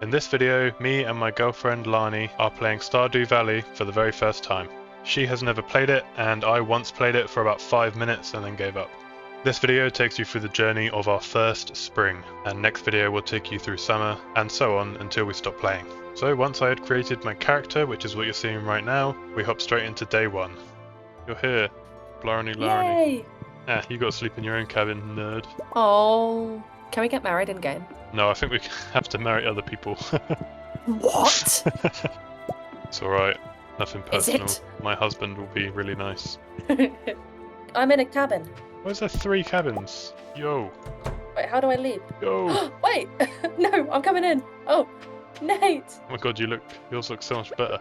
In this video, me and my girlfriend Lani are playing Stardew Valley for the very first time. She has never played it, and I once played it for about 5 minutes and then gave up. This video takes you through the journey of our first spring, and next video will take you through summer, and so on until we stop playing. So once I had created my character, which is what you're seeing right now, we hop straight into day one. You're here, Blarney Larney. Yay! Yeah, you got to sleep in your own cabin, nerd. Oh, can we get married in game? No, I think we have to marry other people. What? It's alright, nothing personal. Is it? My husband will be really nice. I'm in a cabin. Why is there 3 cabins? Yo, Wait, how do I leave? yo! Wait! No, I'm coming in. Oh, Nate! Oh my god, yours look so much better.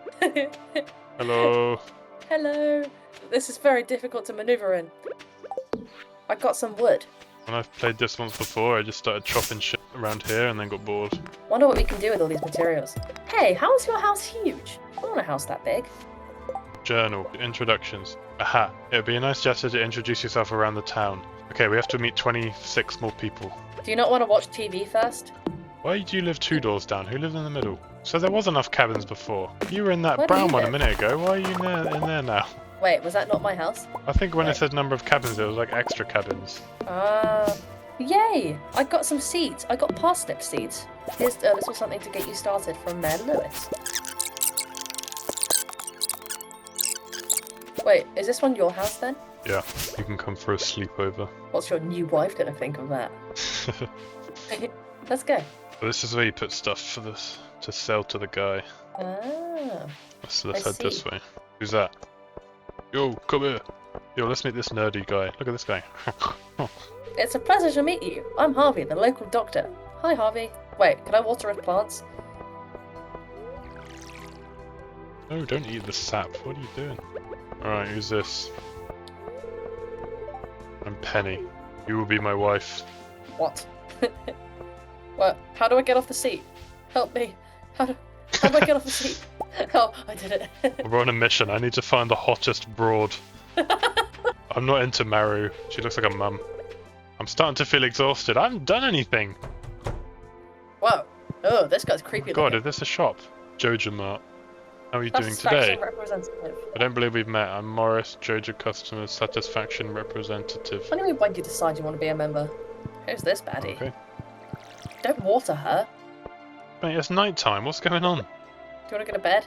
Hello. Hello. This is very difficult to maneuver in. I got some wood. When I've played this once before, I just started chopping shit around here and then got bored. Wonder what we can do with all these materials. Hey, how is your house huge? I want a house that big. Journal, introductions. Aha, it would be a nice gesture to introduce yourself around the town. Okay, we have to meet 26 more people. Do you not want to watch TV first? Why do you live 2 doors down? Who lives in the middle? So there was enough cabins before. You were in that Where do brown you one a live? minute ago. Why are you in there now? Wait, was that not my house? I think when it Wait. said number of cabins, it was like extra cabins. Yay! I got some seeds. I got parsnip seeds. Here's a little something to get you started from Mayor Lewis. Wait, is this one your house then? Yeah, you can come for a sleepover. What's your new wife gonna think of that? Let's go. So this is where you put stuff for this to sell to the guy. Ah. So let's I head this see. way. Who's that? Yo, come here. Yo, let's meet this nerdy guy. Look at this guy. It's a pleasure to meet you. I'm Harvey, the local doctor. Hi, Harvey. Wait, can I water his plants? No, don't eat the sap. What are you doing? Alright, who's this? I'm Penny. You will be my wife. What? What? How do I get off the seat? Help me. How do I get off the seat? Oh, I did it. We're on a mission. I need to find the hottest broad. I'm not into Maru. She looks like a mum. I'm starting to feel exhausted. I haven't done anything. Whoa. Oh, this guy's creepy God, looking. is this a shop? Joja Mart. How are you doing Satisfaction today? representative. I don't believe we've met. I'm Morris, Joja Customer Satisfaction Representative. What do you mean when you decide you want to be a member? Who's this baddie? Okay. Don't water her. Mate, it's night time. What's going on? Do you want to go to bed?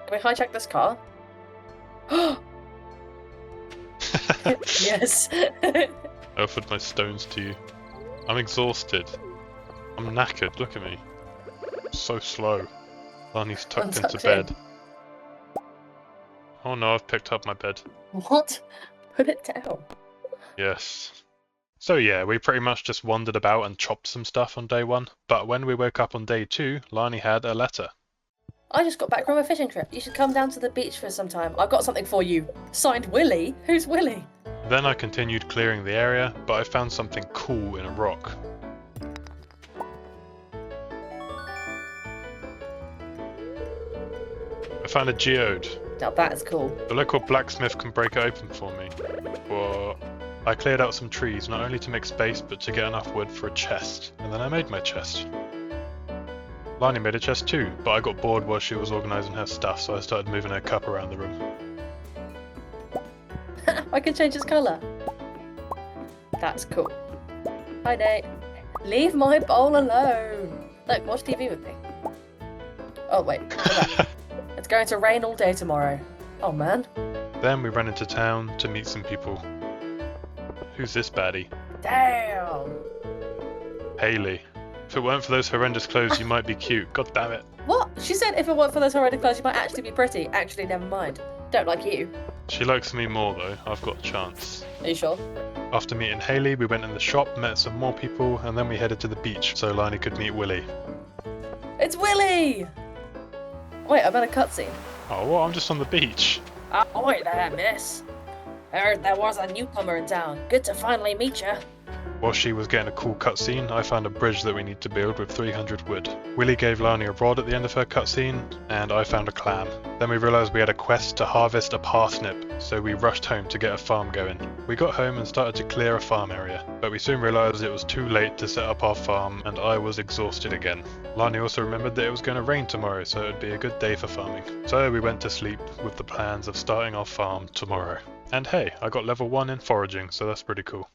Can we hijack this car? Yes. I offered my stones to you. I'm exhausted. I'm knackered. Look at me. So slow. Lani's tucked into tucked in. bed. Oh no, I've picked up my bed. What? Put it down. Yes. So yeah, we pretty much just wandered about and chopped some stuff on day 1. But when we woke up on day 2, Lani had a letter. I just got back from a fishing trip. You should come down to the beach for some time. I've got something for you. Signed Willie? Who's Willie? Then I continued clearing the area, but I found something cool in a rock. I found a geode. Now that is cool. The local blacksmith can break it open for me. What? I cleared out some trees, not only to make space, but to get enough wood for a chest. And then I made my chest. Lani made a chest too, but I got bored while she was organising her stuff, so I started moving her cup around the room. I can change his colour. That's cool. Hi, Nate. Leave my bowl alone. Look, watch TV with me. Oh, wait. Look at that. It's going to rain all day tomorrow. Oh, man. Then we ran into town to meet some people. Who's this baddie? Damn. Hayley. If it weren't for those horrendous clothes, you might be cute. God damn it. What? She said if it weren't for those horrendous clothes, you might actually be pretty. Actually, never mind. Don't like you. She likes me more though. I've got a chance. Are you sure? After meeting Hayley, we went in the shop, met some more people, and then we headed to the beach so Lani could meet Willie. It's Willie! Wait, I'm at a cutscene. Oh, well, I'm just on the beach. Oi there, miss. Heard there was a newcomer in town. Good to finally meet you. While she was getting a cool cutscene, I found a bridge that we need to build with 300 wood. Willy gave Lani a rod at the end of her cutscene, and I found a clam. Then we realised we had a quest to harvest a parsnip, so we rushed home to get a farm going. We got home and started to clear a farm area, but we soon realised it was too late to set up our farm, and I was exhausted again. Lani also remembered that it was going to rain tomorrow, so it would be a good day for farming. So we went to sleep with the plans of starting our farm tomorrow. And hey, I got level 1 in foraging, so that's pretty cool.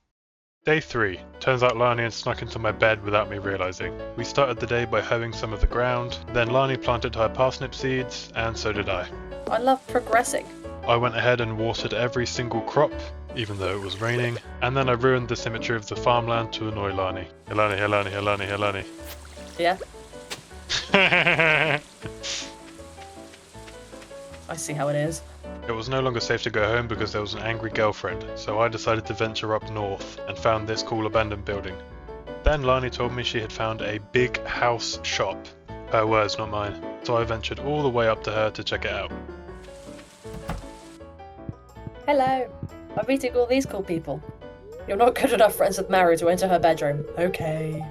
Day 3. Turns out Lani had snuck into my bed without me realising. We started the day by hoeing some of the ground, then Lani planted her parsnip seeds, and so did I. I love progressing. I went ahead and watered every single crop, even though it was raining, and then I ruined the symmetry of the farmland to annoy Lani. Hey Lani, hey Lani, hey Lani, hey Lani. Yeah? I see how it is. It was no longer safe to go home because there was an angry girlfriend, so I decided to venture up north and found this cool abandoned building. Then Lani told me she had found a big house shop. Her words, not mine. So I ventured all the way up to her to check it out. Hello. I'm meeting all these cool people. You're not good enough friends with Maru to enter her bedroom. Okay.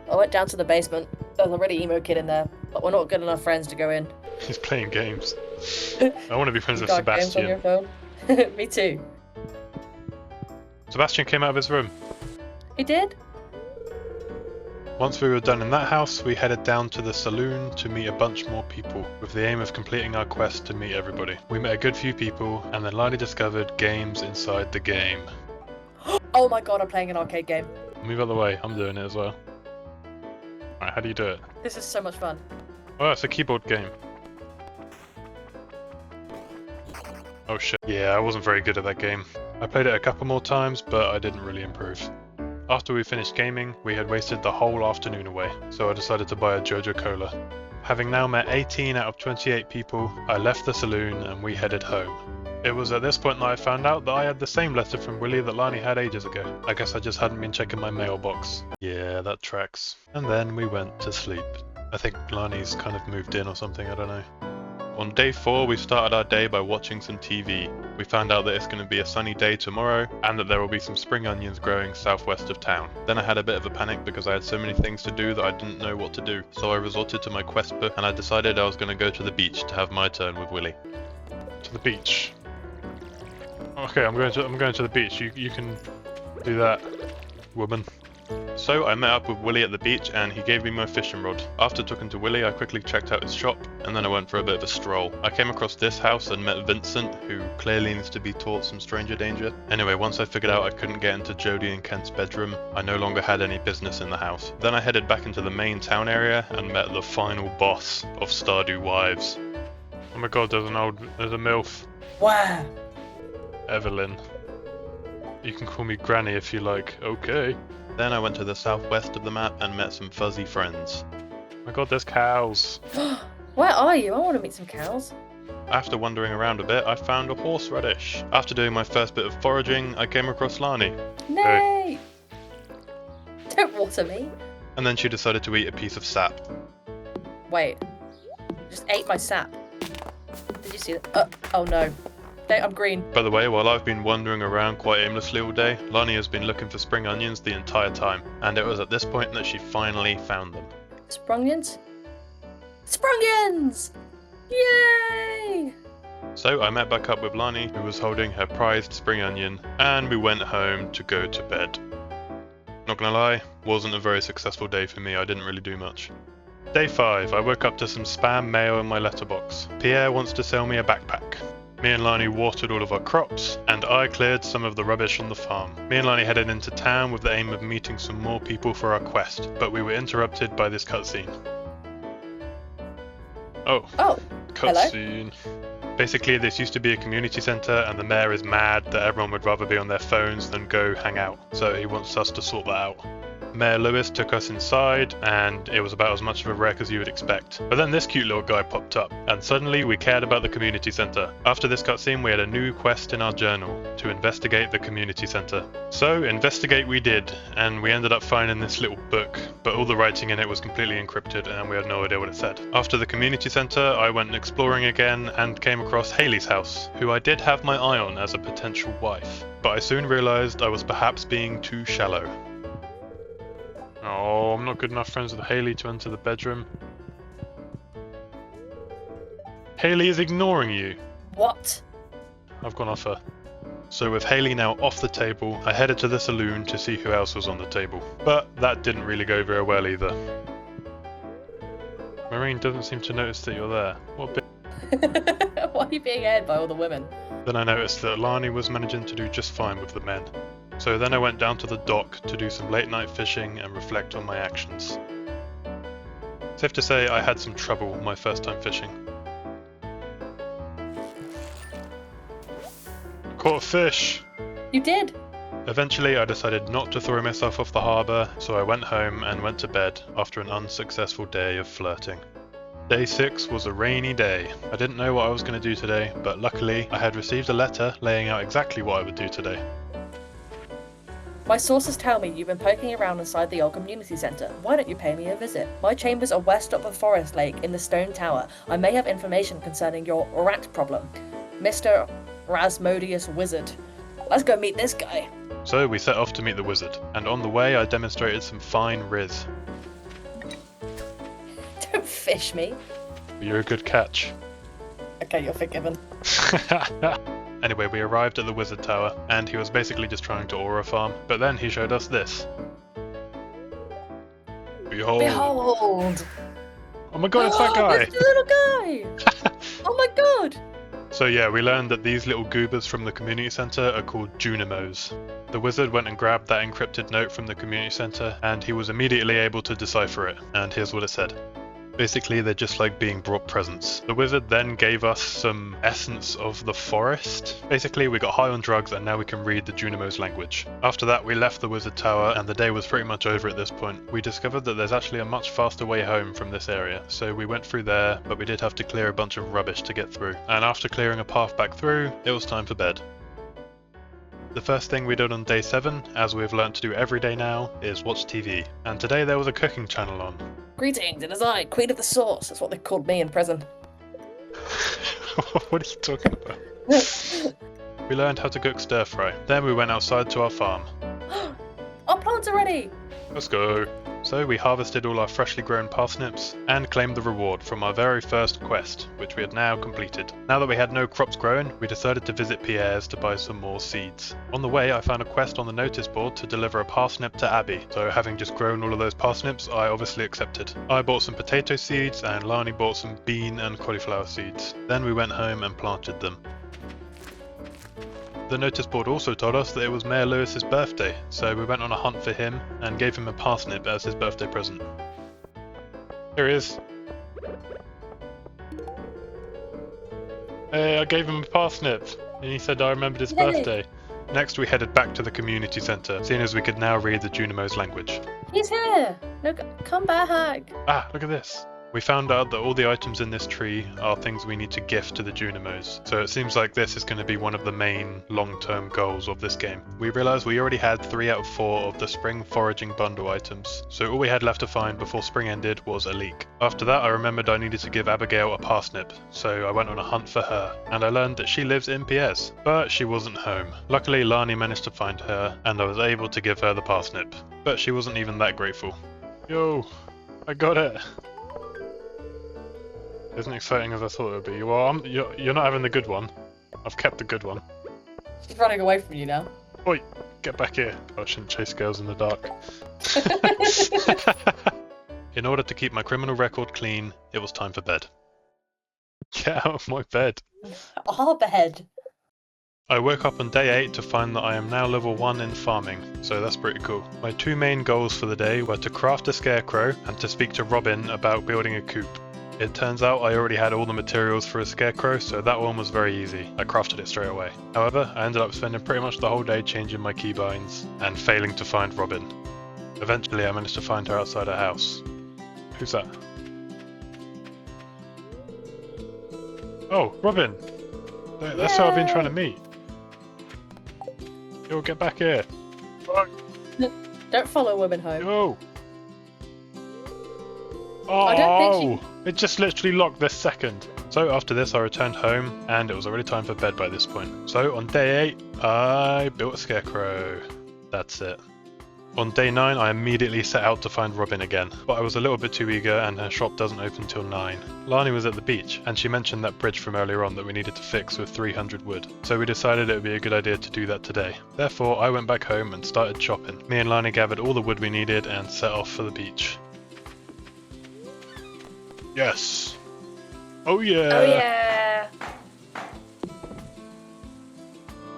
I went down to the basement. There's a really emo kid in there, but we're not good enough friends to go in. He's playing games. I want to be friends with Got games on your Sebastian. phone? Me too. Sebastian came out of his room. He did? Once we were done in that house, we headed down to the saloon to meet a bunch more people, with the aim of completing our quest to meet everybody. We met a good few people, and then Lani discovered games inside the game. Oh my god, I'm playing an arcade game. Move out of the way, I'm doing it as well. Alright, how do you do it? This is so much fun. Oh, it's a keyboard game. Oh shit. Yeah, I wasn't very good at that game. I played it a couple more times, but I didn't really improve. After we finished gaming, we had wasted the whole afternoon away, so I decided to buy a Jojo Cola. Having now met 18 out of 28 people, I left the saloon and we headed home. It was at this point that I found out that I had the same letter from Willy that Lani had ages ago. I guess I just hadn't been checking my mailbox. Yeah, that tracks. And then we went to sleep. I think Lani's kind of moved in or something, I don't know. On day 4, we started our day by watching some TV. We found out that it's going to be a sunny day tomorrow, and that there will be some spring onions growing southwest of town. Then I had a bit of a panic because I had so many things to do that I didn't know what to do. So I resorted to my quest book, and I decided I was going to go to the beach to have my turn with Willy. To the beach. Okay, I'm going to the beach. You can do that, woman. So I met up with Willy at the beach and he gave me my fishing rod. After talking to Willy, I quickly checked out his shop and then I went for a bit of a stroll. I came across this house and met Vincent, who clearly needs to be taught some stranger danger. Anyway, once I figured out I couldn't get into Jodie and Kent's bedroom, I no longer had any business in the house. Then I headed back into the main town area and met the final boss of Stardew Wives. Oh my god, there's a MILF. Wow. Evelyn. You can call me Granny if you like. Okay. Then I went to the southwest of the map and met some fuzzy friends. Oh my god, there's cows. Where are you? I want to meet some cows. After wandering around a bit, I found a horseradish. After doing my first bit of foraging, I came across Lani. Nay! Hey. Don't water me. And then she decided to eat a piece of sap. Wait. Just ate my sap. Did you see that? Oh no. I'm green. By the way, while I've been wandering around quite aimlessly all day, Lani has been looking for spring onions the entire time. And it was at this point that she finally found them. Sprungions? Sprungions! Yay! So I met back up with Lani, who was holding her prized spring onion, and we went home to go to bed. Not gonna lie, wasn't a very successful day for me, I didn't really do much. Day 5, I woke up to some spam mail in my letterbox. Pierre wants to sell me a backpack. Me and Lani watered all of our crops, and I cleared some of the rubbish on the farm. Me and Lani headed into town with the aim of meeting some more people for our quest, but we were interrupted by this cutscene. Oh, cutscene. Basically, this used to be a community centre, and the mayor is mad that everyone would rather be on their phones than go hang out, so he wants us to sort that out. Mayor Lewis took us inside, and it was about as much of a wreck as you would expect. But then this cute little guy popped up, and suddenly we cared about the community centre. After this cutscene, we had a new quest in our journal, to investigate the community centre. So, investigate we did, and we ended up finding this little book, but all the writing in it was completely encrypted, and we had no idea what it said. After the community centre, I went exploring again, and came across Haley's house, who I did have my eye on as a potential wife. But I soon realised I was perhaps being too shallow. Oh, I'm not good enough friends with Haley to enter the bedroom. Haley is ignoring you. What? I've gone off her. So with Haley now off the table, I headed to the saloon to see who else was on the table. But that didn't really go very well either. Maureen doesn't seem to notice that you're there. What a bit. Why are you being aired by all the women? Then I noticed that Lani was managing to do just fine with the men. So then I went down to the dock to do some late night fishing and reflect on my actions. Safe to say I had some trouble my first time fishing. Caught a fish! You did? Eventually I decided not to throw myself off the harbour, so I went home and went to bed after an unsuccessful day of flirting. Day 6 was a rainy day. I didn't know what I was going to do today, but luckily I had received a letter laying out exactly what I would do today. My sources tell me you've been poking around inside the old community centre. Why don't you pay me a visit? My chambers are west of the forest lake in the stone tower. I may have information concerning your rat problem. Mr. Rasmodius Wizard. Let's go meet this guy. So we set off to meet the wizard, and on the way I demonstrated some fine riz. Don't fish me. You're a good catch. Okay, you're forgiven. Anyway, we arrived at the wizard tower, and he was basically just trying to aura farm, but then he showed us this. Behold! Behold! Oh my god, it's that guy! It's the little guy! Oh my god! So yeah, we learned that these little goobers from the community centre are called Junimos. The wizard went and grabbed that encrypted note from the community centre, and he was immediately able to decipher it, and here's what it said. Basically, they're just like being brought presents. The wizard then gave us some essence of the forest. Basically, we got high on drugs and now we can read the Junimos language. After that, we left the wizard tower and the day was pretty much over at this point. We discovered that there's actually a much faster way home from this area, so we went through there, but we did have to clear a bunch of rubbish to get through. And after clearing a path back through, it was time for bed. The first thing we did on day 7, as we've learnt to do every day now, is watch TV. And today there was a cooking channel on. Greetings, it is I, Queen of the Sauce. That's what they called me in prison. What are you talking about? We learned how to cook stir fry. Then we went outside to our farm. Our plants are ready! Let's go. So we harvested all our freshly grown parsnips and claimed the reward from our very first quest, which we had now completed. Now that we had no crops grown, we decided to visit Pierre's to buy some more seeds. On the way, I found a quest on the notice board to deliver a parsnip to Abby, so having just grown all of those parsnips, I obviously accepted. I bought some potato seeds and Lani bought some bean and cauliflower seeds. Then we went home and planted them. The notice board also told us that it was Mayor Lewis's birthday, so we went on a hunt for him and gave him a parsnip as his birthday present. Here he is. Hey, I gave him a parsnip, and he said I remembered his birthday. Next we headed back to the community centre, seeing as we could now read the Junimos language. He's here! Look, come back! Ah, look at this. We found out that all the items in this tree are things we need to gift to the Junimos, so it seems like this is going to be one of the main long-term goals of this game. We realised we already had 3 out of 4 of the spring foraging bundle items, so all we had left to find before spring ended was a leek. After that I remembered I needed to give Abigail a parsnip, so I went on a hunt for her, and I learned that she lives in Pierre's, but she wasn't home. Luckily Lani managed to find her, and I was able to give her the parsnip, but she wasn't even that grateful. Yo, I got it! Isn't exciting as I thought it would be. Well, you're not having the good one. I've kept the good one. He's running away from you now. Oi, get back here. I shouldn't chase girls in the dark. In order to keep my criminal record clean, it was time for bed. Get out of my bed. Our bed. I woke up on day 8 to find that I am now level 1 in farming, so that's pretty cool. My 2 main goals for the day were to craft a scarecrow and to speak to Robin about building a coop. It turns out I already had all the materials for a scarecrow, so that one was very easy. I crafted it straight away. However, I ended up spending pretty much the whole day changing my keybinds and failing to find Robin. Eventually I managed to find her outside her house. Who's that? Oh, Robin! That's who I've been trying to meet. Yo, get back here. Don't follow women home. Yo! Oh, I don't think it just literally locked this second. So after this I returned home and it was already time for bed by this point. So on day 8 I built a scarecrow. That's it. On day 9 I immediately set out to find Robin again, but I was a little bit too eager and her shop doesn't open till 9. Lani was at the beach and she mentioned that bridge from earlier on that we needed to fix with 300 wood, so we decided it would be a good idea to do that today. Therefore I went back home and started chopping. Me and Lani gathered all the wood we needed and set off for the beach. Yes! Oh yeah! Oh yeah!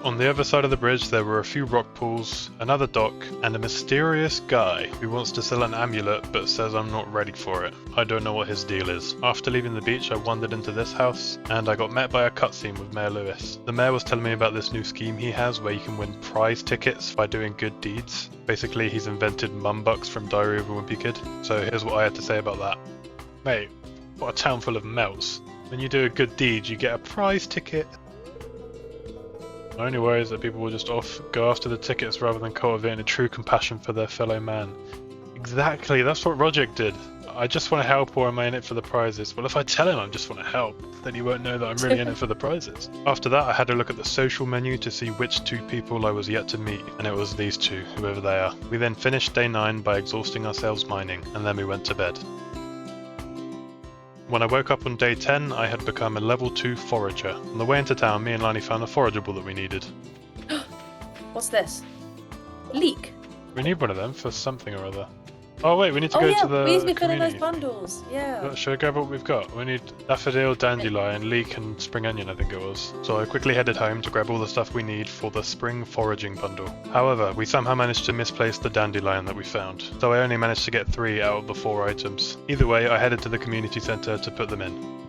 On the other side of the bridge there were a few rock pools, another dock, and a mysterious guy who wants to sell an amulet but says I'm not ready for it. I don't know what his deal is. After leaving the beach I wandered into this house and I got met by a cutscene with Mayor Lewis. The mayor was telling me about this new scheme he has where you can win prize tickets by doing good deeds. Basically he's invented mumbucks from Diary of a Wimpy Kid. So here's what I had to say about that. Mate, what a town full of melts. When you do a good deed you get a prize ticket. My only worry is that people will just go after the tickets rather than cultivating a true compassion for their fellow man. Exactly, that's what Roger did. I just want to help, or am I in it for the prizes? Well, if I tell him I just want to help, then he won't know that I'm really in it for the prizes. After that I had a look at the social menu to see which 2 people I was yet to meet, and it was these 2, whoever they are. We then finished day 9 by exhausting ourselves mining, and then we went to bed. When I woke up on day 10, I had become a level 2 forager. On the way into town, me and Lani found a forageable that we needed. What's this? Leek. We need one of them for something or other. Oh wait, we need to go to the we need to be filling community. those bundles. Yeah. Should I grab what we've got? We need daffodil, dandelion, leek and spring onion I think it was. So I quickly headed home to grab all the stuff we need for the spring foraging bundle. However, we somehow managed to misplace the dandelion that we found. So I only managed to get 3 out of the 4 items. Either way, I headed to the community centre to put them in.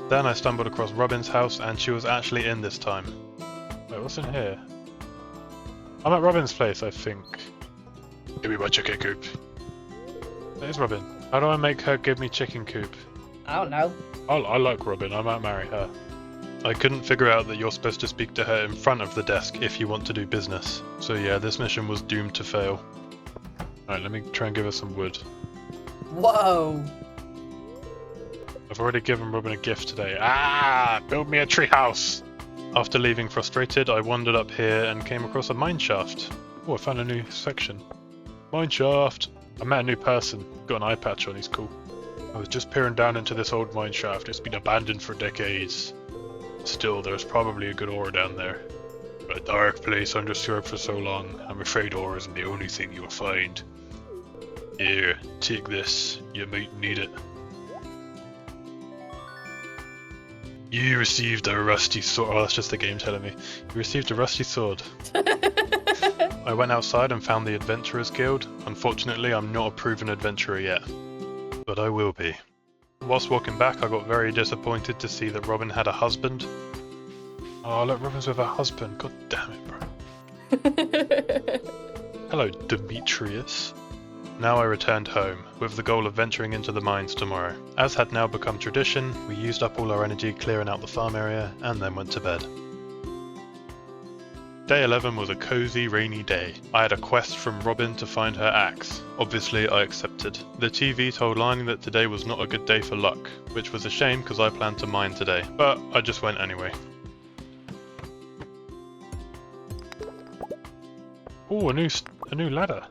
Then I stumbled across Robin's house and she was actually in this time. Wait, what's in here? I'm at Robin's place, I think. Give me my chicken coop. There's Robin. How do I make her give me chicken coop? I don't know. I like Robin, I might marry her. I couldn't figure out that you're supposed to speak to her in front of the desk if you want to do business. So yeah, this mission was doomed to fail. Alright, let me try and give her some wood. Whoa! I've already given Robin a gift today. Ah! Build me a treehouse! After leaving frustrated, I wandered up here and came across a mine shaft. Oh, I found a new section. Mine shaft! I met a new person. Got an eye patch on, he's cool. I was just peering down into this old mine shaft. It's been abandoned for decades. Still, there's probably a good ore down there. A dark place undisturbed for so long. I'm afraid ore isn't the only thing you'll find. Here, take this. You might need it. You received a rusty sword. Oh, that's just the game telling me. You received a rusty sword. I went outside and found the Adventurers Guild. Unfortunately, I'm not a proven adventurer yet. But I will be. Whilst walking back, I got very disappointed to see that Robin had a husband. Oh, look, Robin's with her husband. God damn it, bro. Hello, Demetrius. Now I returned home, with the goal of venturing into the mines tomorrow. As had now become tradition, we used up all our energy clearing out the farm area, and then went to bed. Day 11 was a cozy, rainy day. I had a quest from Robin to find her axe. Obviously, I accepted. The TV told Lani that today was not a good day for luck, which was a shame because I planned to mine today, but I just went anyway. Oh, a new ladder.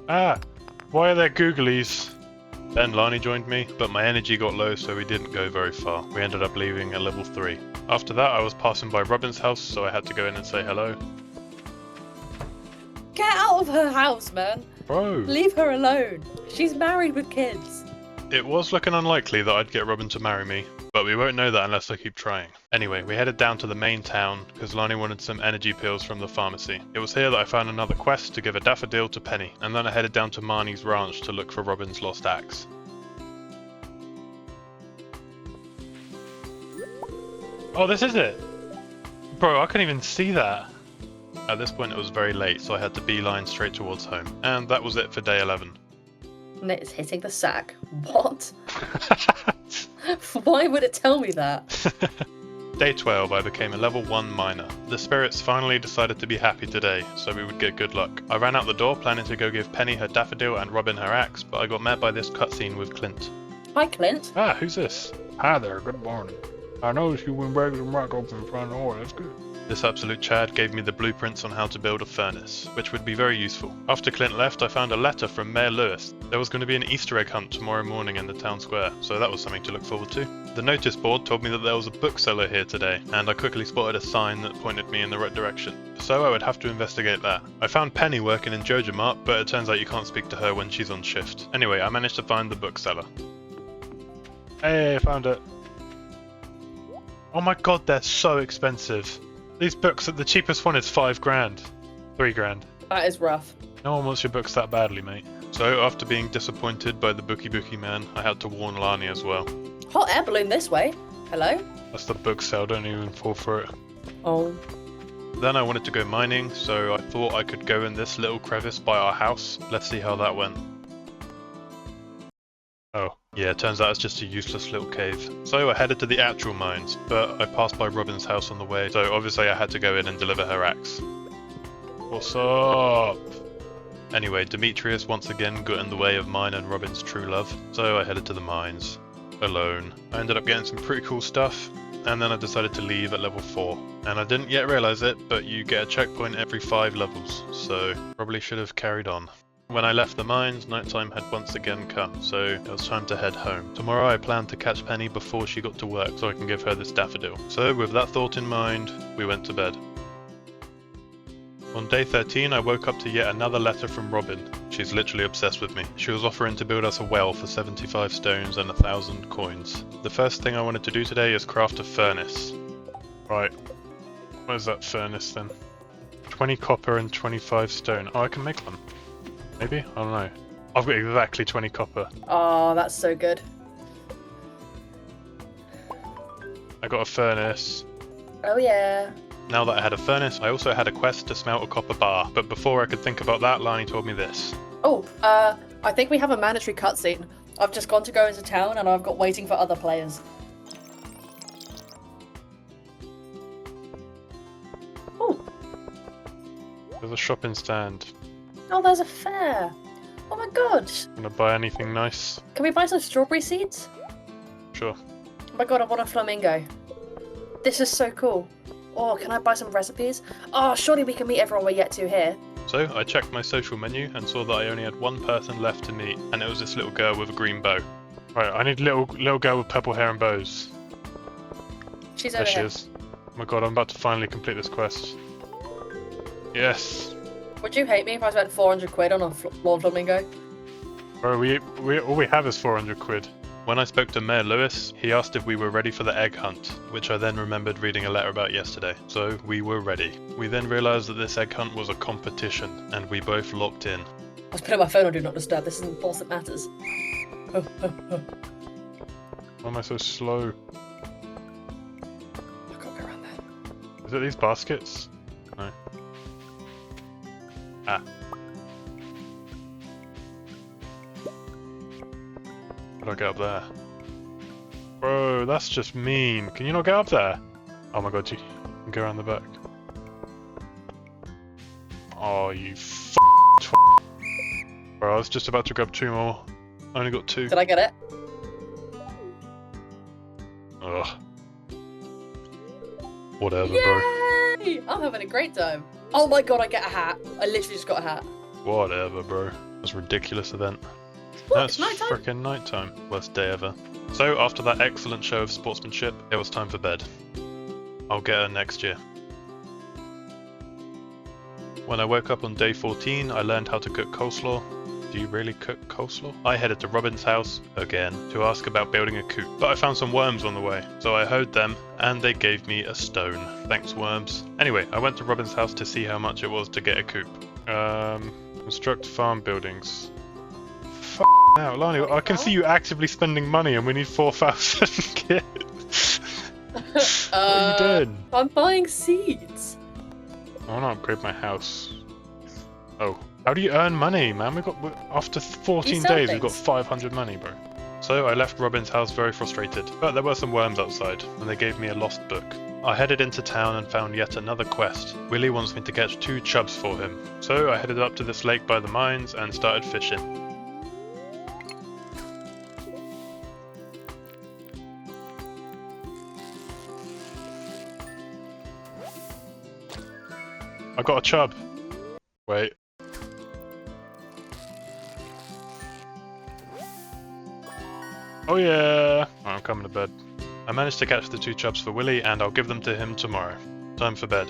Ah, why are there googlies? Then Lani joined me, but my energy got low so we didn't go very far. We ended up leaving at level 3. After that I was passing by Robin's house, so I had to go in and say hello. Get out of her house, man! Bro! Leave her alone. She's married with kids. It was looking unlikely that I'd get Robin to marry me, but we won't know that unless I keep trying. Anyway, we headed down to the main town because Lani wanted some energy pills from the pharmacy. It was here that I found another quest to give a daffodil to Penny, and then I headed down to Marnie's ranch to look for Robin's lost axe. Oh, this is it! Bro, I couldn't even see that. At this point it was very late, so I had to beeline straight towards home. And that was it for day 11. And it's hitting the sack. What? Why would it tell me that? Day 12, I became a level 1 miner. The spirits finally decided to be happy today, so we would get good luck. I ran out the door planning to go give Penny her daffodil and Robin her axe, but I got met by this cutscene with Clint. Hi, Clint. Ah, who's this? Hi there, good morning. I noticed you went back to the rock over the front door, that's good. This absolute Chad gave me the blueprints on how to build a furnace, which would be very useful. After Clint left, I found a letter from Mayor Lewis. There was going to be an Easter egg hunt tomorrow morning in the town square, so that was something to look forward to. The notice board told me that there was a bookseller here today, and I quickly spotted a sign that pointed me in the right direction. So I would have to investigate that. I found Penny working in Joja Mart, but it turns out you can't speak to her when she's on shift. Anyway, I managed to find the bookseller. Hey, I found it. Oh my god, they're so expensive. These books, the cheapest one is 5 grand. 3 grand. That is rough. No one wants your books that badly, mate. So, after being disappointed by the bookie man, I had to warn Lani as well. Hot air balloon this way. Hello? That's the book sale, don't even fall for it. Oh. Then I wanted to go mining, so I thought I could go in this little crevice by our house. Let's see how that went. Oh, yeah, turns out it's just a useless little cave. So I headed to the actual mines, but I passed by Robin's house on the way, so obviously I had to go in and deliver her axe. What's up? Anyway, Demetrius once again got in the way of mine and Robin's true love, so I headed to the mines. Alone. I ended up getting some pretty cool stuff, and then I decided to leave at level 4. And I didn't yet realise it, but you get a checkpoint every 5 levels, so probably should have carried on. When I left the mines, nighttime had once again come, so it was time to head home. Tomorrow I planned to catch Penny before she got to work so I can give her this daffodil. So with that thought in mind, we went to bed. On day 13 I woke up to yet another letter from Robin. She's literally obsessed with me. She was offering to build us a well for 75 stones and 1,000 coins. The first thing I wanted to do today is craft a furnace. Right, where's that furnace then? 20 copper and 25 stone. Oh, I can make one. Maybe? I don't know. I've got exactly 20 copper. Oh, that's so good. I got a furnace. Oh yeah. Now that I had a furnace, I also had a quest to smelt a copper bar. But before I could think about that, Lani told me this. Oh, I think we have a mandatory cutscene. I've just gone to go into town and I've got waiting for other players. Oh. There's a shopping stand. Oh, there's a fair. Oh my god. Wanna buy anything nice? Can we buy some strawberry seeds? Sure. Oh my god, I want a flamingo. This is so cool. Oh, can I buy some recipes? Oh, surely we can meet everyone we're yet to here. So I checked my social menu and saw that I only had one person left to meet, and it was this little girl with a green bow. Right, I need little girl with purple hair and bows. She's There over she here. is. Oh my god, I'm about to finally complete this quest. Yes. Would you hate me if I spent 400 quid on a lawn flamingo? Bro, all we have is 400 quid. When I spoke to Mayor Lewis, he asked if we were ready for the egg hunt, which I then remembered reading a letter about yesterday. So we were ready. We then realised that this egg hunt was a competition, and we both locked in. I was putting my phone on Do Not Disturb. This is important matters. Why am I so slow? I can't go around there. Is it these baskets? No. Ah. How do I get up there? Bro, that's just mean. Can you not get up there? Oh my god, you can go around the back. Oh, you Bro, I was just about to grab 2 more. I only got 2. Did I get it? Ugh. Whatever, bro. Yay! I'm having a great time. Oh my god, I get a hat. I literally just got a hat. Whatever, bro. It was a ridiculous event. What? That's It's nighttime? frickin' nighttime. Worst day ever. So, after that excellent show of sportsmanship, it was time for bed. I'll get her next year. When I woke up on day 14, I learned how to cook coleslaw. Do you really cook coleslaw? I headed to Robin's house, again, to ask about building a coop. But I found some worms on the way, so I hoed them, and they gave me a stone. Thanks, worms. Anyway, I went to Robin's house to see how much it was to get a coop. Construct farm buildings. Now, Lani, I can see you actively spending money and we need 4,000 kit. What are you doing? I'm buying seeds. I want to upgrade my house. Oh. How do you earn money, man? After 14 days, we've got 500 money, bro. So I left Robin's house very frustrated, but there were some worms outside, and they gave me a lost book. I headed into town and found yet another quest. Willie wants me to catch 2 chubs for him. So I headed up to this lake by the mines and started fishing. I got a chub. Wait. Oh yeah! I'm coming to bed. I managed to catch the 2 chubs for Willie and I'll give them to him tomorrow. Time for bed.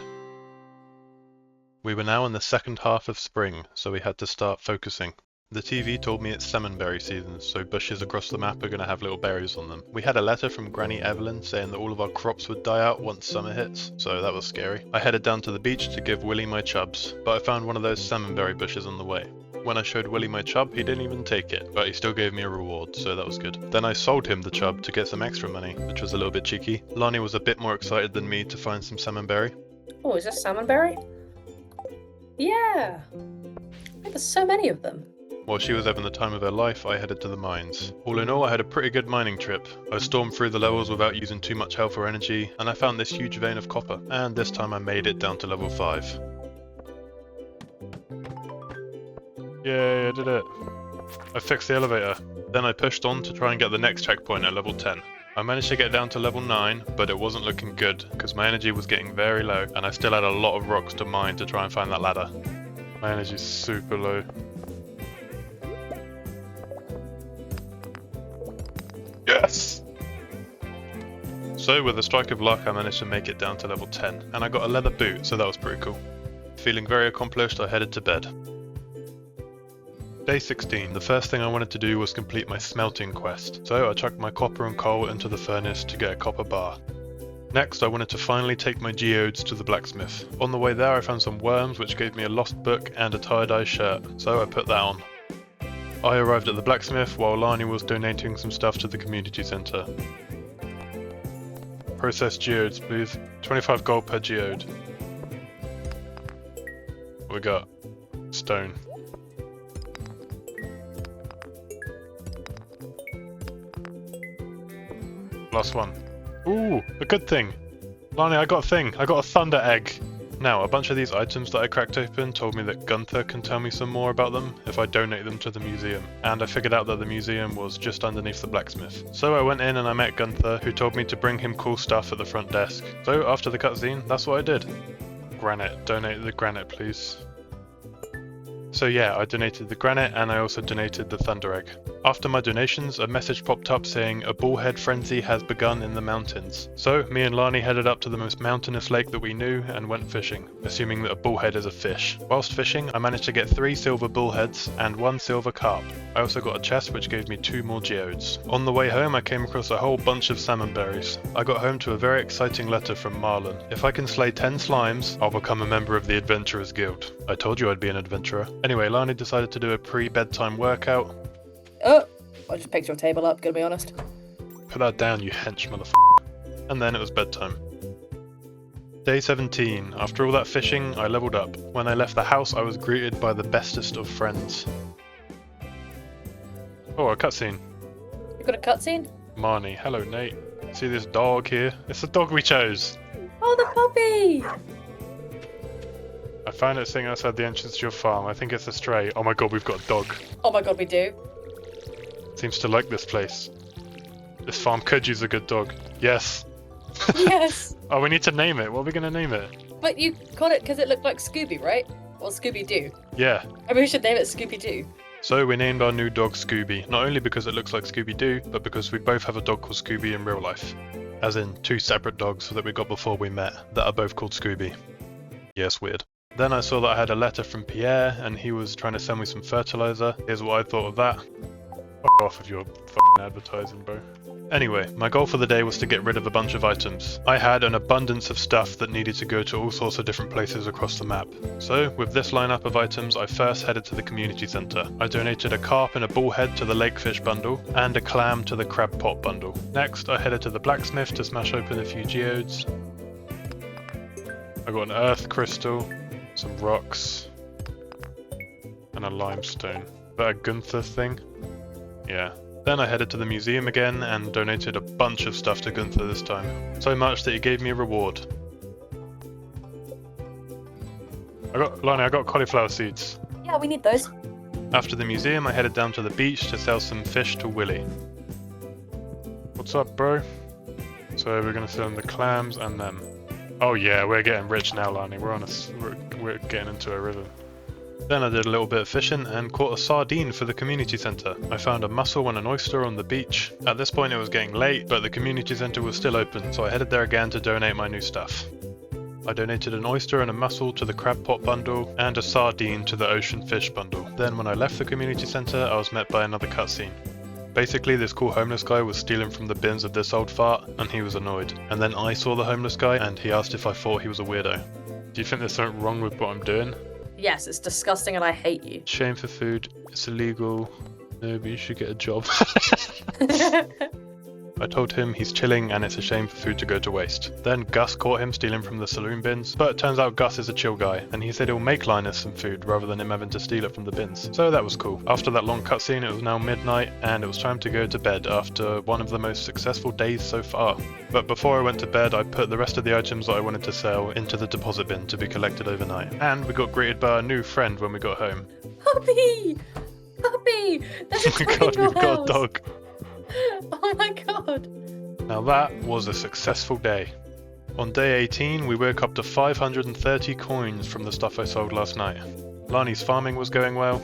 We were now in the second half of spring, so we had to start focusing. The TV told me it's salmonberry season, so bushes across the map are going to have little berries on them. We had a letter from Granny Evelyn saying that all of our crops would die out once summer hits, so that was scary. I headed down to the beach to give Willie my chubs, but I found one of those salmonberry bushes on the way. When I showed Willie my chub, he didn't even take it, but he still gave me a reward, so that was good. Then I sold him the chub to get some extra money, which was a little bit cheeky. Lani was a bit more excited than me to find some salmonberry. Oh, is this salmonberry? Yeah! There's so many of them. While she was having the time of her life, I headed to the mines. All in all, I had a pretty good mining trip. I stormed through the levels without using too much health or energy, and I found this huge vein of copper, and this time I made it down to level 5. Yay, I did it. I fixed the elevator. Then I pushed on to try and get the next checkpoint at level 10. I managed to get down to level 9, but it wasn't looking good, because my energy was getting very low, and I still had a lot of rocks to mine to try and find that ladder. My energy's super low. Yes! So with a strike of luck I managed to make it down to level 10, and I got a leather boot, so that was pretty cool. Feeling very accomplished, I headed to bed. Day 16, the first thing I wanted to do was complete my smelting quest, so I chucked my copper and coal into the furnace to get a copper bar. Next I wanted to finally take my geodes to the blacksmith. On the way there I found some worms which gave me a lost book and a tie-dye shirt, so I put that on. I arrived at the blacksmith while Lani was donating some stuff to the community centre. Processed geodes please, 25 gold per geode. We got stone. Last one. Ooh, a good thing. Lani, I got a thing. I got a thunder egg. Now, a bunch of these items that I cracked open told me that Gunther can tell me some more about them if I donate them to the museum. And I figured out that the museum was just underneath the blacksmith. So I went in and I met Gunther, who told me to bring him cool stuff at the front desk. So after the cutscene, that's what I did. Granite. Donate the granite, please. So yeah, I donated the granite and I also donated the thunder egg. After my donations, a message popped up saying a bullhead frenzy has begun in the mountains. So me and Lani headed up to the most mountainous lake that we knew and went fishing, assuming that a bullhead is a fish. Whilst fishing, I managed to get 3 silver bullheads and 1 silver carp. I also got a chest which gave me 2 more geodes. On the way home I came across a whole bunch of salmon berries. I got home to a very exciting letter from Marlon. If I can slay 10 slimes, I'll become a member of the Adventurers Guild. I told you I'd be an adventurer. Anyway, Lani decided to do a pre-bedtime workout. Oh, I just picked your table up, gonna be honest. Put that down, you hench motherfucker. And then it was bedtime. Day 17. After all that fishing, I leveled up. When I left the house, I was greeted by the bestest of friends. Oh, a cutscene. You got a cutscene? Marnie. Hello, Nate. See this dog here? It's the dog we chose. Oh, the puppy! I found it sitting outside the entrance to your farm. I think it's a stray. Oh my god, we've got a dog. Oh my god, we do. Seems to like this place. This farm could use a good dog. Yes. Yes! Oh, we need to name it. What are we going to name it? But you got it because it looked like Scooby, right? Or Scooby-Doo. Yeah. Maybe we should name it Scooby-Doo. So we named our new dog Scooby, not only because it looks like Scooby-Doo, but because we both have a dog called Scooby in real life. As in, 2 separate dogs that we got before we met, that are both called Scooby. Yes, weird. Then I saw that I had a letter from Pierre, and he was trying to send me some fertilizer. Here's what I thought of that. Fuck off with your fucking advertising, bro. Anyway, my goal for the day was to get rid of a bunch of items. I had an abundance of stuff that needed to go to all sorts of different places across the map. So, with this lineup of items, I first headed to the community centre. I donated a carp and a bullhead to the lakefish bundle, and a clam to the crab pot bundle. Next, I headed to the blacksmith to smash open a few geodes. I got an earth crystal, some rocks, and a limestone. That a Gunther thing? Yeah. Then I headed to the museum again and donated a bunch of stuff to Gunther this time. So much that he gave me a reward. Lani, I got cauliflower seeds. Yeah, we need those. After the museum, I headed down to the beach to sell some fish to Willy. What's up, bro? So we're gonna sell him the clams and them. Oh yeah, we're getting rich now, Lani. We're getting into a river. Then I did a little bit of fishing and caught a sardine for the community centre. I found a mussel and an oyster on the beach. At this point it was getting late, but the community centre was still open, so I headed there again to donate my new stuff. I donated an oyster and a mussel to the crab pot bundle, and a sardine to the ocean fish bundle. Then when I left the community centre, I was met by another cutscene. Basically, this cool homeless guy was stealing from the bins of this old fart, and he was annoyed. And then I saw the homeless guy, and he asked if I thought he was a weirdo. Do you think there's something wrong with what I'm doing? Yes, it's disgusting and I hate you. Shame for food, it's illegal, no, but you should get a job. I told him he's chilling and it's a shame for food to go to waste. Then Gus caught him stealing from the saloon bins, but it turns out Gus is a chill guy, and he said he'll make Linus some food rather than him having to steal it from the bins. So that was cool. After that long cutscene, it was now midnight, and it was time to go to bed after one of the most successful days so far. But before I went to bed, I put the rest of the items that I wanted to sell into the deposit bin to be collected overnight. And we got greeted by a new friend when we got home. Puppy! Puppy! There's a Oh my dog god, in your we've got a house. dog. Oh my god. Now that was a successful day. On day 18, we woke up to 530 coins from the stuff I sold last night. Lani's farming was going well.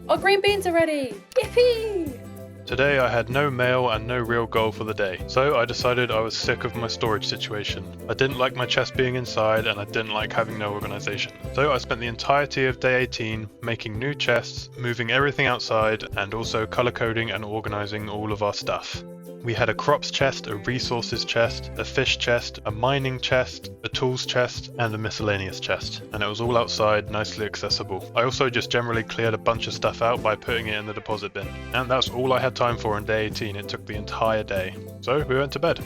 Our green beans are ready! Yippee! Today I had no mail and no real goal for the day, so I decided I was sick of my storage situation. I didn't like my chest being inside and I didn't like having no organisation. So I spent the entirety of day 18 making new chests, moving everything outside, and also colour coding and organising all of our stuff. We had a crops chest, a resources chest, a fish chest, a mining chest, a tools chest, and a miscellaneous chest. And it was all outside, nicely accessible. I also just generally cleared a bunch of stuff out by putting it in the deposit bin. And that's all I had time for on day 18, it took the entire day. So we went to bed.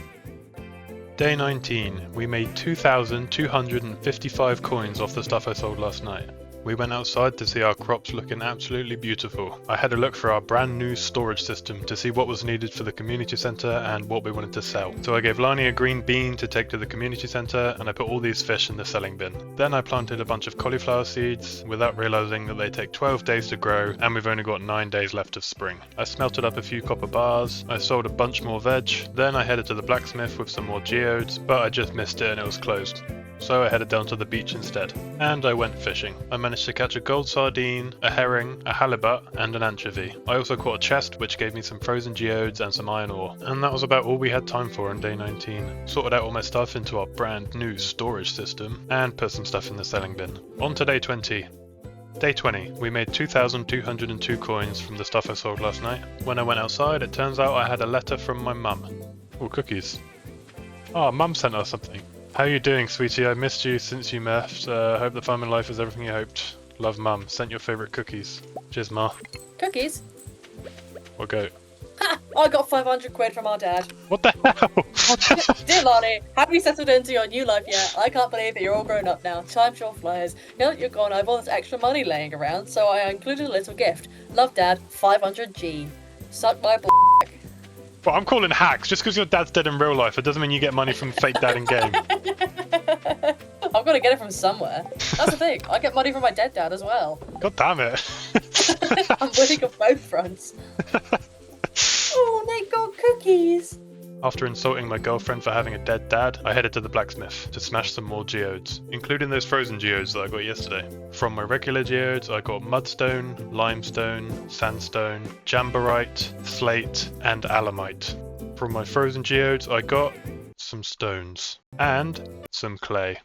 Day 19, we made 2,255 coins off the stuff I sold last night. We went outside to see our crops looking absolutely beautiful. I had a look for our brand new storage system to see what was needed for the community centre and what we wanted to sell. So I gave Lani a green bean to take to the community centre, and I put all these fish in the selling bin. Then I planted a bunch of cauliflower seeds without realising that they take 12 days to grow and we've only got 9 days left of spring. I smelted up a few copper bars, I sold a bunch more veg, then I headed to the blacksmith with some more geodes, but I just missed it and it was closed. So I headed down to the beach instead, and I went fishing. I managed to catch a gold sardine, a herring, a halibut, and an anchovy. I also caught a chest which gave me some frozen geodes and some iron ore. And that was about all we had time for on day 19. Sorted out all my stuff into our brand new storage system, and put some stuff in the selling bin. On to day 20. Day 20, we made 2,202 coins from the stuff I sold last night. When I went outside, it turns out I had a letter from my mum. Oh, cookies. Oh, mum sent us something. How you doing, sweetie? I missed you since you left. Hope the farming life is everything you hoped. Love, Mum. Sent your favourite cookies. Cheers, Ma. Cookies? Or goat. Ha! I got 500 quid from our dad. What the hell? Dear Lani, have you settled into your new life yet? I can't believe that you're all grown up now. Time sure flies. Now that you're gone, I've all this extra money laying around, so I included a little gift. Love, Dad. 500G. Suck my Well, I'm calling hacks. Just because your dad's dead in real life, it doesn't mean you get money from fake dad in game. I've got to get it from somewhere. That's the thing. I get money from my dead dad as well. God damn it. I'm winning on both fronts. Oh, they got cookies. After insulting my girlfriend for having a dead dad, I headed to the blacksmith to smash some more geodes, including those frozen geodes that I got yesterday. From my regular geodes, I got mudstone, limestone, sandstone, jamborite, slate, and alamite. From my frozen geodes, I got some stones and some clay.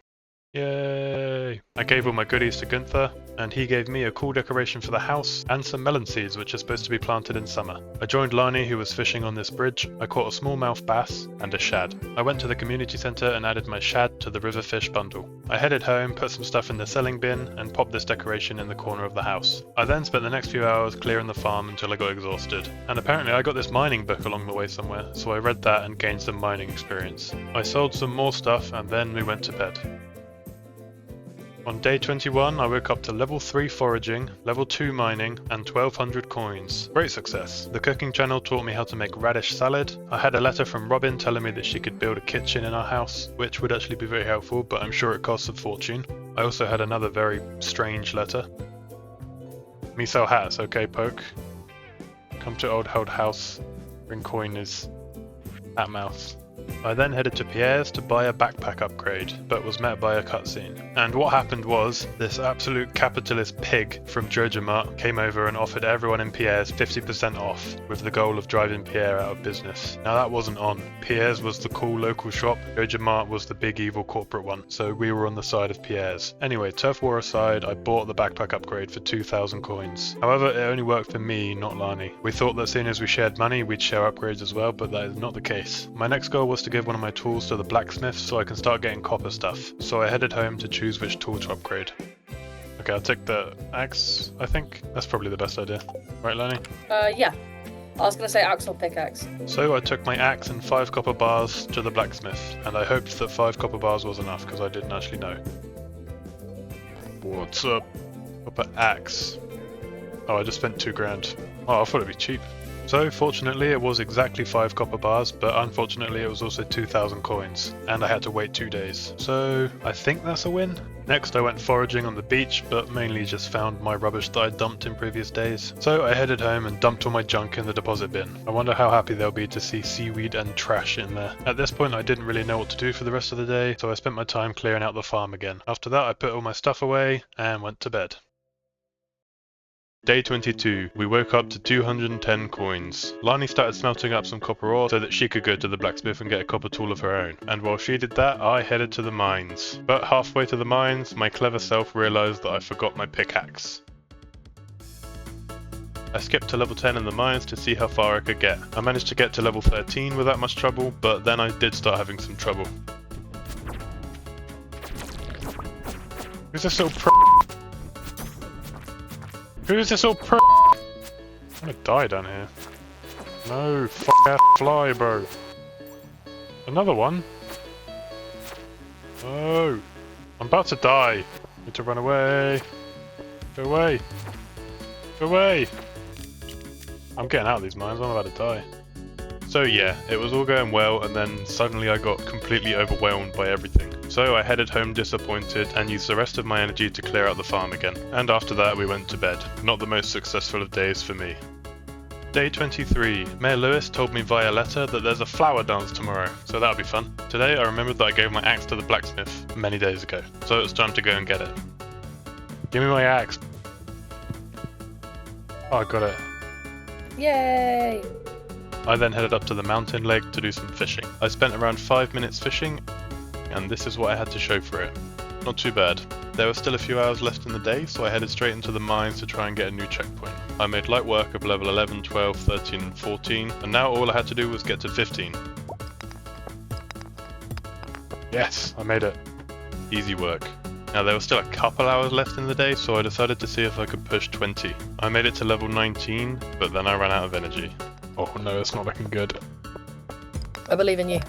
Yay! I gave all my goodies to Gunther, and he gave me a cool decoration for the house and some melon seeds which are supposed to be planted in summer. I joined Lani, who was fishing on this bridge. I caught a smallmouth bass and a shad. I went to the community centre and added my shad to the river fish bundle. I headed home, put some stuff in the selling bin, and popped this decoration in the corner of the house. I then spent the next few hours clearing the farm until I got exhausted. And apparently I got this mining book along the way somewhere, so I read that and gained some mining experience. I sold some more stuff and then we went to bed. On day 21, I woke up to level 3 foraging, level 2 mining, and 1200 coins. Great success. The cooking channel taught me how to make radish salad. I had a letter from Robin telling me that she could build a kitchen in our house, which would actually be very helpful, but I'm sure it costs a fortune. I also had another very strange letter. Me sell hats, okay, Poke? Come to old house, bring coin is at mouth. I then headed to Pierre's to buy a backpack upgrade, but was met by a cutscene. And what happened was, this absolute capitalist pig from Jojamart came over and offered everyone in Pierre's 50% off, with the goal of driving Pierre out of business. Now that wasn't on. Pierre's was the cool local shop, Jojamart was the big evil corporate one, so we were on the side of Pierre's. Anyway, turf war aside, I bought the backpack upgrade for 2000 coins. However, it only worked for me, not Lani. We thought that seeing as we shared money, we'd share upgrades as well, but that is not the case. My next goal was to give one of my tools to the blacksmith so I can start getting copper stuff. So I headed home to choose which tool to upgrade. Okay, I'll take the axe, I think. That's probably the best idea. Right, Lani? Yeah. I was gonna say axe or pickaxe. So I took my axe and 5 copper bars to the blacksmith, and I hoped that 5 copper bars was enough because I didn't actually know. What's up? Copper axe. Oh, I just spent 2 grand. Oh, I thought it'd be cheap. So, fortunately it was exactly 5 copper bars, but unfortunately it was also 2000 coins, and I had to wait 2 days. So, I think that's a win. Next I went foraging on the beach, but mainly just found my rubbish that I dumped in previous days. So I headed home and dumped all my junk in the deposit bin. I wonder how happy they'll be to see seaweed and trash in there. At this point I didn't really know what to do for the rest of the day, so I spent my time clearing out the farm again. After that I put all my stuff away and went to bed. Day 22, we woke up to 210 coins. Lani started smelting up some copper ore so that she could go to the blacksmith and get a copper tool of her own. And while she did that, I headed to the mines. But halfway to the mines, my clever self realised that I forgot my pickaxe. I skipped to level 10 in the mines to see how far I could get. I managed to get to level 13 without much trouble, but then I did start having some trouble. Who's this little Who is this little I'm gonna die down here. No, ass fly, bro. Another one? Oh, I'm about to die. Need to run away. Go away. Go away. I'm getting out of these mines, I'm about to die. So yeah, it was all going well, and then suddenly I got completely overwhelmed by everything. So I headed home disappointed and used the rest of my energy to clear out the farm again. And after that we went to bed. Not the most successful of days for me. Day 23. Mayor Lewis told me via letter that there's a flower dance tomorrow, so that'll be fun. Today I remembered that I gave my axe to the blacksmith many days ago, so it's time to go and get it. Give me my axe. Oh, I got it. Yay! I then headed up to the mountain lake to do some fishing. I spent around 5 minutes fishing, and this is what I had to show for it. Not too bad. There were still a few hours left in the day, so I headed straight into the mines to try and get a new checkpoint. I made light work of level 11, 12, 13 and 14, and now all I had to do was get to 15. Yes, I made it. Easy work. Now there was still a couple hours left in the day, so I decided to see if I could push 20. I made it to level 19, but then I ran out of energy. Oh no, it's not looking good. I believe in you.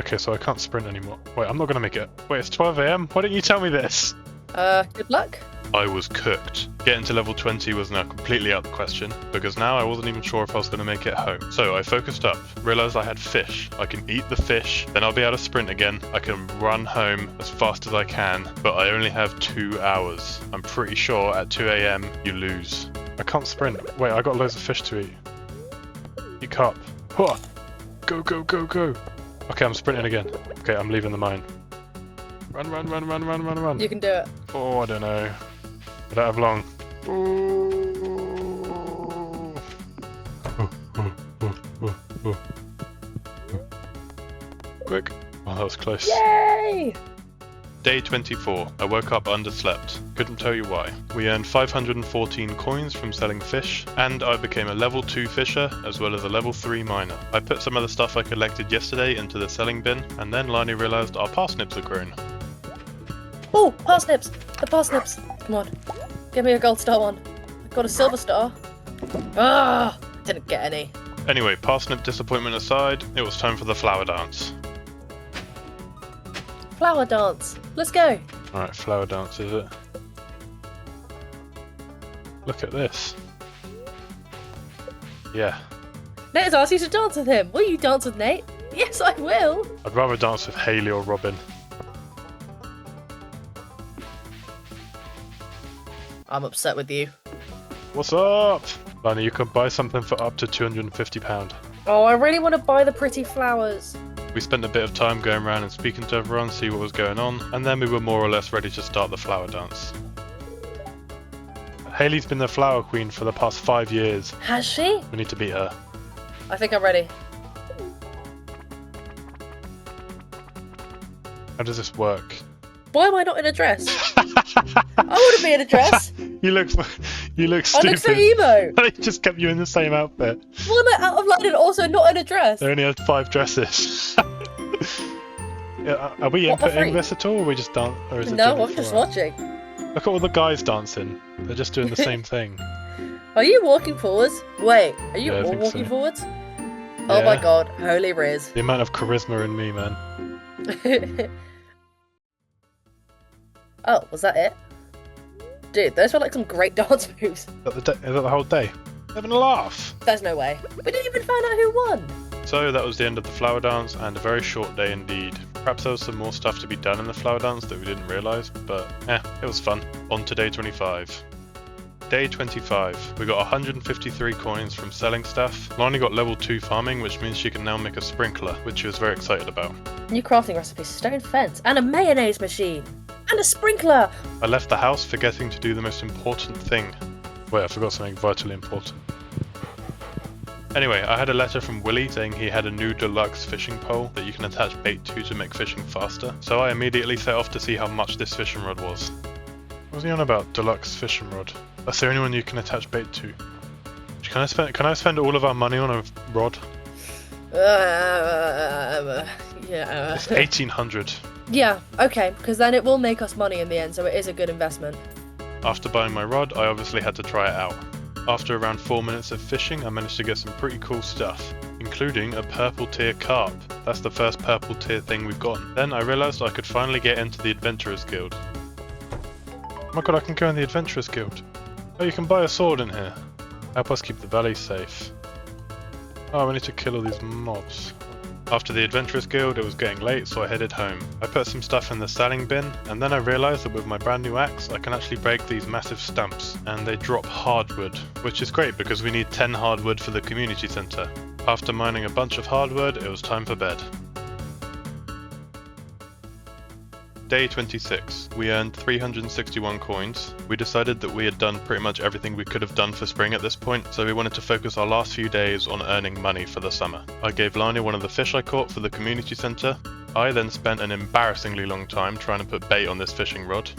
Okay, so I can't sprint anymore. Wait, I'm not gonna make it. Wait, it's 12 AM? Why didn't you tell me this? Good luck. I was cooked. Getting to level 20 was now completely out of the question, because now I wasn't even sure if I was gonna make it home. So I focused up, realised I had fish. I can eat the fish, then I'll be able to sprint again. I can run home as fast as I can, but I only have 2 hours. I'm pretty sure at 2 AM you lose. I can't sprint. Wait, I got loads of fish to eat. Eat carp. Huh. Go, go, go, go. Okay, I'm sprinting again. Okay, I'm leaving the mine. Run, run, run, run, run, run, run. You can do it. Oh, I don't know. I don't have long. Ooh. Quick. Oh, that was close. Yay! Day 24. I woke up underslept. Couldn't tell you why. We earned 514 coins from selling fish, and I became a level 2 fisher as well as a level 3 miner. I put some of the stuff I collected yesterday into the selling bin, and then Lani realised our parsnips had grown. Oh, parsnips! The parsnips! Come on, give me a gold star one. I've got a silver star. Ah, didn't get any. Anyway, parsnip disappointment aside, it was time for the flower dance. Flower dance. Let's go. Alright, flower dance is it? Look at this. Yeah. Nate has asked you to dance with him. Will you dance with Nate? Yes, I will. I'd rather dance with Hayley or Robin. I'm upset with you. What's up? Lani, you can buy something for up to £250. Oh, I really want to buy the pretty flowers. We spent a bit of time going around and speaking to everyone, see what was going on, and then we were more or less ready to start the flower dance. Hayley's been the flower queen for the past 5 years. Has she? We need to beat her. I think I'm ready. How does this work? Why am I not in a dress? I want to be in a dress. You look stupid. I look so emo. They just kept you in the same outfit. Why am I out of line and also not in a dress? They only had 5 dresses. Yeah, are we What, for inputting free? this at all, or we just dance? Or is it No, doing it I'm just for us? watching. Look at all the guys dancing. They're just doing the same thing. Are you walking forwards? Wait, are you Yeah, I all think walking so. forwards? Oh my Yeah. god, holy Riz. The amount of charisma in me, man. Oh, was that it? Dude, those were like some great dance moves. Is that the whole day? Having a laugh. There's no way. We didn't even find out who won. So that was the end of the flower dance, and a very short day indeed. Perhaps there was some more stuff to be done in the flower dance that we didn't realise, but it was fun. On to day 25. Day 25. We got 153 coins from selling stuff. Lani got level 2 farming, which means she can now make a sprinkler, which she was very excited about. New crafting recipe, stone fence, and a mayonnaise machine. And a sprinkler! I left the house forgetting to do the most important thing. Wait, I forgot something vitally important. Anyway, I had a letter from Willie saying he had a new deluxe fishing pole that you can attach bait to make fishing faster, so I immediately set off to see how much this fishing rod was. What was he on about, deluxe fishing rod? That's the only one you can attach bait to. Can I spend all of our money on a rod? Yeah. It's 1800. Yeah, okay, because then it will make us money in the end, so it is a good investment. After buying my rod, I obviously had to try it out. After around 4 minutes of fishing, I managed to get some pretty cool stuff, including a purple tier carp. That's the first purple tier thing we've gotten. Then I realised I could finally get into the Adventurers Guild. Oh my god, I can go in the Adventurers Guild. Oh, you can buy a sword in here. Help us keep the valley safe. Oh, we need to kill all these mobs. After the Adventurers Guild, it was getting late, so I headed home. I put some stuff in the selling bin, and then I realised that with my brand new axe, I can actually break these massive stumps, and they drop hardwood, which is great because we need 10 hardwood for the community centre. After mining a bunch of hardwood, it was time for bed. Day 26. We earned 361 coins. We decided that we had done pretty much everything we could have done for spring at this point, so we wanted to focus our last few days on earning money for the summer. I gave Lani one of the fish I caught for the community centre. I then spent an embarrassingly long time trying to put bait on this fishing rod.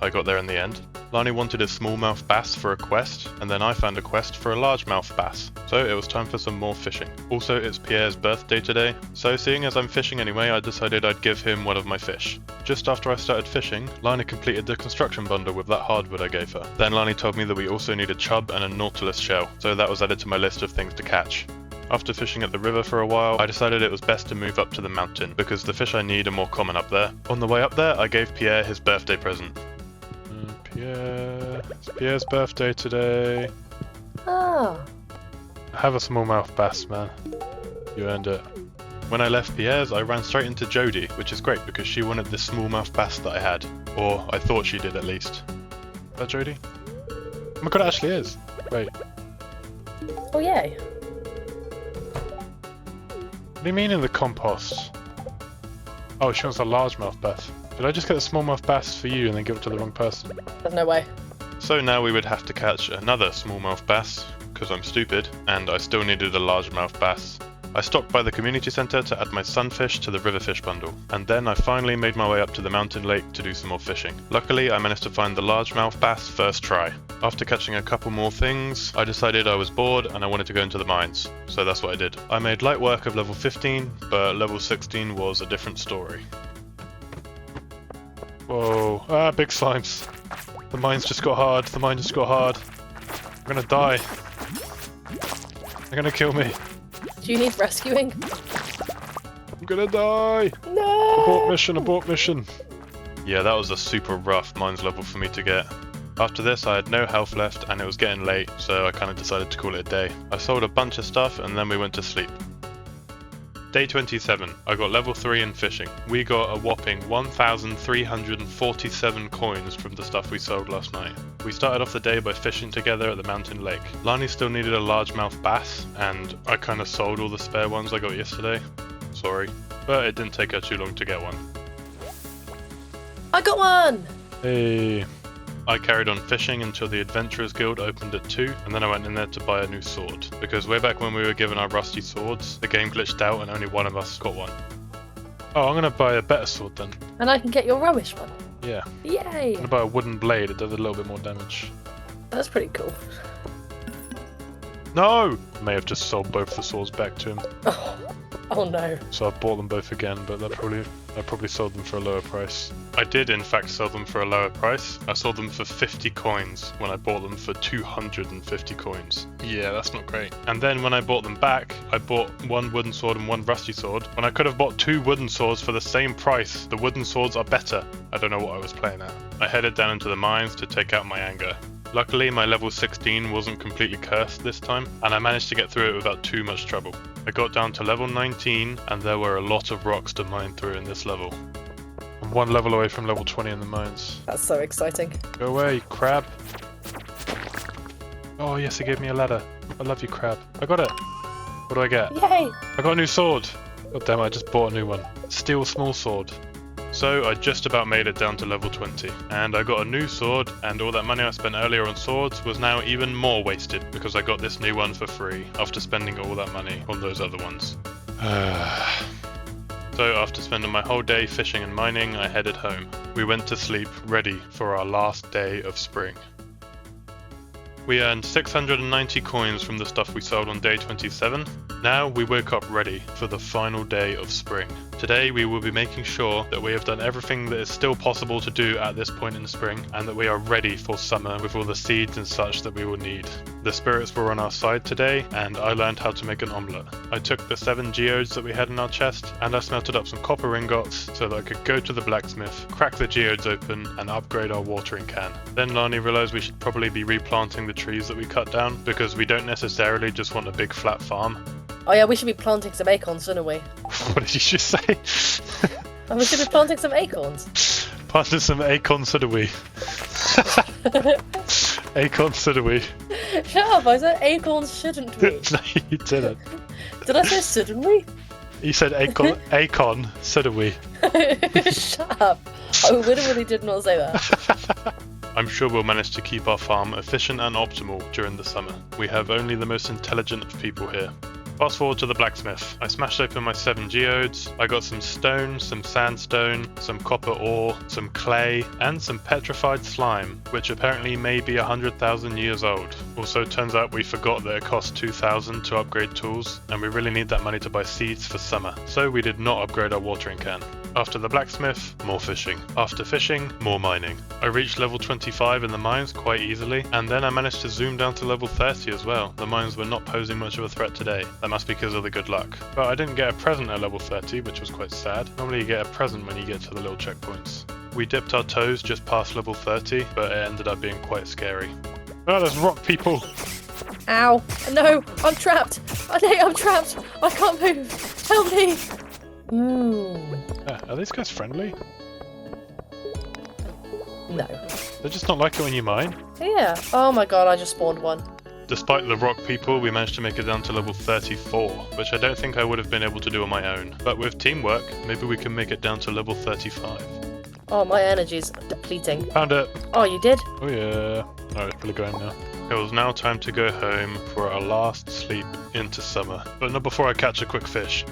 I got there in the end. Lani wanted a smallmouth bass for a quest, and then I found a quest for a largemouth bass. So it was time for some more fishing. Also, it's Pierre's birthday today, so seeing as I'm fishing anyway, I decided I'd give him one of my fish. Just after I started fishing, Lani completed the construction bundle with that hardwood I gave her. Then Lani told me that we also need a chub and a nautilus shell, so that was added to my list of things to catch. After fishing at the river for a while, I decided it was best to move up to the mountain, because the fish I need are more common up there. On the way up there, I gave Pierre his birthday present. Pierre. It's Pierre's birthday today. Oh. Have a smallmouth bass, man. You earned it. When I left Pierre's, I ran straight into Jodie, which is great because she wanted this smallmouth bass that I had. Or I thought she did at least. Is that Jodie? Oh my god, it actually is. Wait. Oh, yay. What do you mean in the compost? Oh, she wants a largemouth bass. Did I just get the smallmouth bass for you and then give it to the wrong person? There's no way. So now we would have to catch another smallmouth bass, because I'm stupid, and I still needed a largemouth bass. I stopped by the community centre to add my sunfish to the riverfish bundle, and then I finally made my way up to the mountain lake to do some more fishing. Luckily, I managed to find the largemouth bass first try. After catching a couple more things, I decided I was bored and I wanted to go into the mines, so that's what I did. I made light work of level 15, but level 16 was a different story. Whoa, big slimes. The mines just got hard, the mine just got hard. I'm gonna die. They're gonna kill me. Do you need rescuing? I'm gonna die! No! Abort mission, abort mission! Yeah, that was a super rough mines level for me to get. After this I had no health left and it was getting late, so I kind of decided to call it a day. I sold a bunch of stuff and then we went to sleep. Day 27, I got level 3 in fishing. We got a whopping 1,347 coins from the stuff we sold last night. We started off the day by fishing together at the mountain lake. Lani still needed a largemouth bass, and I kind of sold all the spare ones I got yesterday. Sorry, but it didn't take her too long to get one. I got one! Hey. I carried on fishing until the Adventurers Guild opened at 2, and then I went in there to buy a new sword, because way back when we were given our rusty swords, the game glitched out and only one of us got one. Oh, I'm gonna buy a better sword then. And I can get your rubbish one. Yeah. Yay! I'm gonna buy a wooden blade, it does a little bit more damage. That's pretty cool. No! I may have just sold both the swords back to him. Oh no. So I bought them both again, but I probably sold them for a lower price. I did in fact sell them for a lower price. I sold them for 50 coins when I bought them for 250 coins. Yeah, that's not great. And then when I bought them back, I bought one wooden sword and one rusty sword, when I could have bought 2 wooden swords for the same price. The wooden swords are better. I don't know what I was playing at. I headed down into the mines to take out my anger. Luckily, my level 16 wasn't completely cursed this time, and I managed to get through it without too much trouble. I got down to level 19, and there were a lot of rocks to mine through in this level. I'm 1 level away from level 20 in the mines. That's so exciting. Go away, crab. Oh yes, he gave me a ladder. I love you, crab. I got it. What do I get? Yay! I got a new sword. God damn it, I just bought a new one. Steel small sword. So I just about made it down to level 20, and I got a new sword, and all that money I spent earlier on swords was now even more wasted, because I got this new one for free, after spending all that money on those other ones. So after spending my whole day fishing and mining, I headed home. We went to sleep, ready for our last day of spring. We earned 690 coins from the stuff we sold on day 27. Now we woke up ready for the final day of spring. Today we will be making sure that we have done everything that is still possible to do at this point in the spring, and that we are ready for summer with all the seeds and such that we will need. The spirits were on our side today, and I learned how to make an omelette. I took the 7 geodes that we had in our chest, and I smelted up some copper ingots so that I could go to the blacksmith, crack the geodes open, and upgrade our watering can. Then Lani realised we should probably be replanting the trees that we cut down, because we don't necessarily just want a big flat farm. Oh yeah, we should be planting some acorns, shouldn't we? What did you just say? Oh, we should be planting some acorns. Planting some acorns, so do we. Acorns, so do we. Shut up, I said acorns shouldn't we? No, you didn't. Did I say shouldn't we? You said acon, so do we. Shut up. I literally did not say that. I'm sure we'll manage to keep our farm efficient and optimal during the summer. We have only the most intelligent of people here. Fast forward to the blacksmith. I smashed open my 7 geodes. I got some stone, some sandstone, some copper ore, some clay, and some petrified slime, which apparently may be 100,000 years old. Also, turns out we forgot that it costs 2,000 to upgrade tools, and we really need that money to buy seeds for summer. So we did not upgrade our watering can. After the blacksmith, more fishing. After fishing, more mining. I reached level 25 in the mines quite easily, and then I managed to zoom down to level 30 as well. The mines were not posing much of a threat today. That must be because of the good luck. But I didn't get a present at level 30, which was quite sad. Normally you get a present when you get to the little checkpoints. We dipped our toes just past level 30, but it ended up being quite scary. Oh, there's rock people! Ow! No! I'm trapped! I'm trapped! I can't move! Help me! Are these guys friendly? No. They're just not like it when you mine. Yeah. Oh my god, I just spawned one. Despite the rock people, we managed to make it down to level 34, which I don't think I would have been able to do on my own. But with teamwork, maybe we can make it down to level 35. Oh, my energy's depleting. Found it! Oh, you did? Oh yeah. Alright, it's probably going now. It was now time to go home for our last sleep into summer, but not before I catch a quick fish.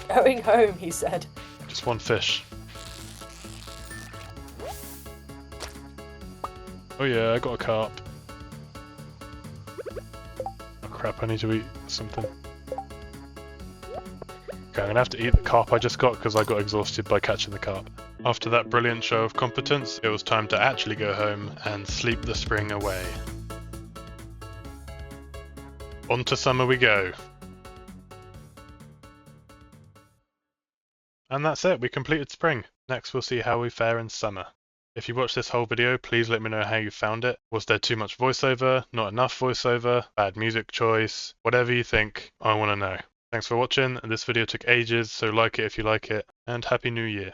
Going home, he said. Just one fish. Oh yeah, I got a carp. Oh crap, I need to eat something. Okay, I'm gonna have to eat the carp I just got because I got exhausted by catching the carp. After that brilliant show of competence, it was time to actually go home and sleep the spring away. On to summer we go. And that's it, we completed spring. Next we'll see how we fare in summer. If you watched this whole video, please let me know how you found it. Was there too much voiceover? Not enough voiceover? Bad music choice? Whatever you think, I want to know. Thanks for watching. This video took ages, so like it if you like it, and Happy New Year.